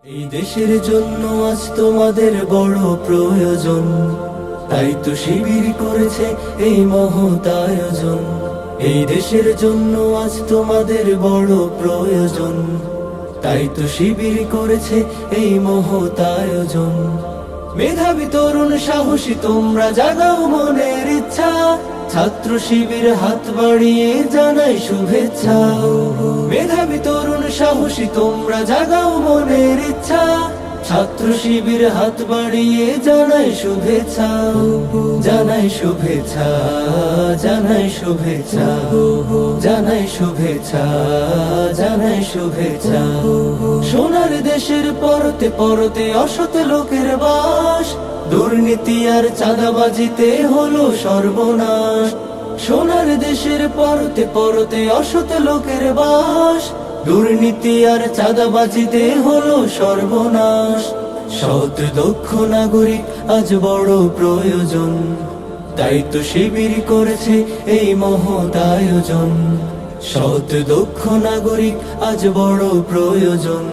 এই দেশের জন্য আজ তোমাদের বড় প্রয়োজন, তাই তো শিবির করেছে এই মহৎ আয়োজন। এই দেশের জন্য আজ তোমাদের বড় প্রয়োজন, তাই তো শিবির করেছে এই মহৎ আয়োজন। মেধাবী তরুণ সাহসী তোমরা জাগাও মনের ইচ্ছা, ছাত্র শিবির হাত বাড়িয়ে জানাই শুভেচ্ছা। মেধাবী তরুণ সাহসী তোমরা জাগাও মনের ইচ্ছা, ছাত্র শিবির হাত বাড়িয়ে জানাই শুভেচ্ছা। জানাই শুভেচ্ছা, জানাই শুভেচ্ছা, জানাই শুভেচ্ছা, জানাই শুভেচ্ছা। সোনার দেশের পরতে পরতে অসৎ লোকের বাস, দুর্নীতি আর চাঁদাবাজিতে হলো সর্বনাশ। সোনার দেশের পরতে পরতে অসৎ লোকের বাস, দুর্নীতি আর চাঁদাবাজিতে হলো সর্বনাশ। সৎ দক্ষ নাগরিক আজ বড় প্রয়োজন, তাই তো শিবির করেছে এই মহৎ আয়োজন। সৎ দক্ষ নাগরিক আজ বড় প্রয়োজন,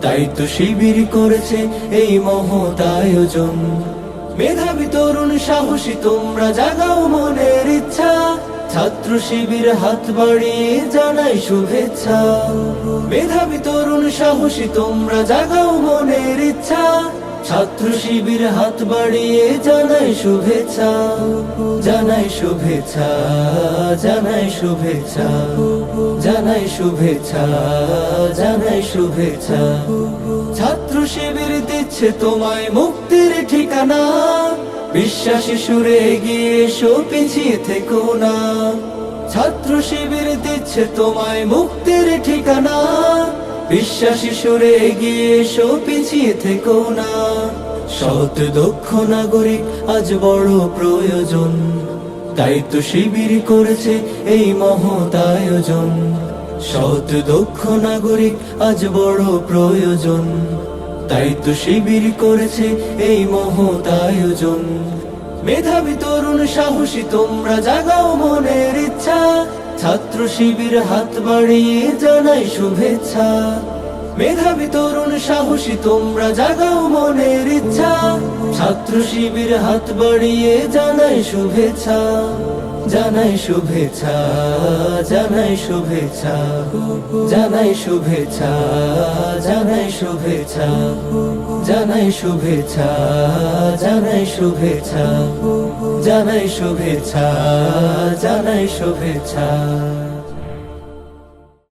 তাই তো শিবির করেছে এই মহৎ আয়োজন। মেধাবী তরুণ সাহসী তোমরা জাগাও মনের ইচ্ছা, ছাত্র শিবির হাত বাড়িয়ে জানাই শুভেচ্ছা। মেধাবী তরুণ সাহসী তোমরা জাগাও মনের ইচ্ছা, ছাত্র শিবির হাত বাড়িয়ে জানাই শুভেচ্ছা। জানাই শুভেচ্ছা, জানাই শুভেচ্ছা, জানাই শুভেচ্ছা, জানাই শুভেচ্ছা। ছাত্র শিবির দিচ্ছে তোমায় মুক্তির ঠিকানা, বিশ্বাসী সুরে এগিয়ে এসো পিছিয়ে থেকো না। ছাত্র শিবির দিচ্ছে তোমায় মুক্তির ঠিকানা, বিশ্বাসী সুরে এগিয়ে এসো পিছিয়ে থেকো না। সৎ দক্ষ নাগরিক আজ বড় প্রয়োজন, তাই তো শিবির করেছে এই মহৎ আয়োজন। সৎ দক্ষ নাগরিক আজ বড় প্রয়োজন, তাই তো শিবির করেছে এই মহৎ আয়োজন। মেধাবী তরুণ সাহসী তোমরা জাগাও মনের ইচ্ছা, ছাত্র শিবির হাত বাড়িয়ে জানাই শুভেচ্ছা। মেধাবী তরুণ সাহসী তোমরা জাগাও মনের ইচ্ছা, ছাত্র শিবির হাত বাড়িয়ে জানাই শুভেচ্ছা। জানাই শুভেচ্ছা, জানাই শুভেচ্ছা, জানাই শুভেচ্ছা, জানাই শুভেচ্ছা, জানাই শুভেচ্ছা, জানাই শুভেচ্ছা, জানাই শুভেচ্ছা, জানাই শুভেচ্ছা।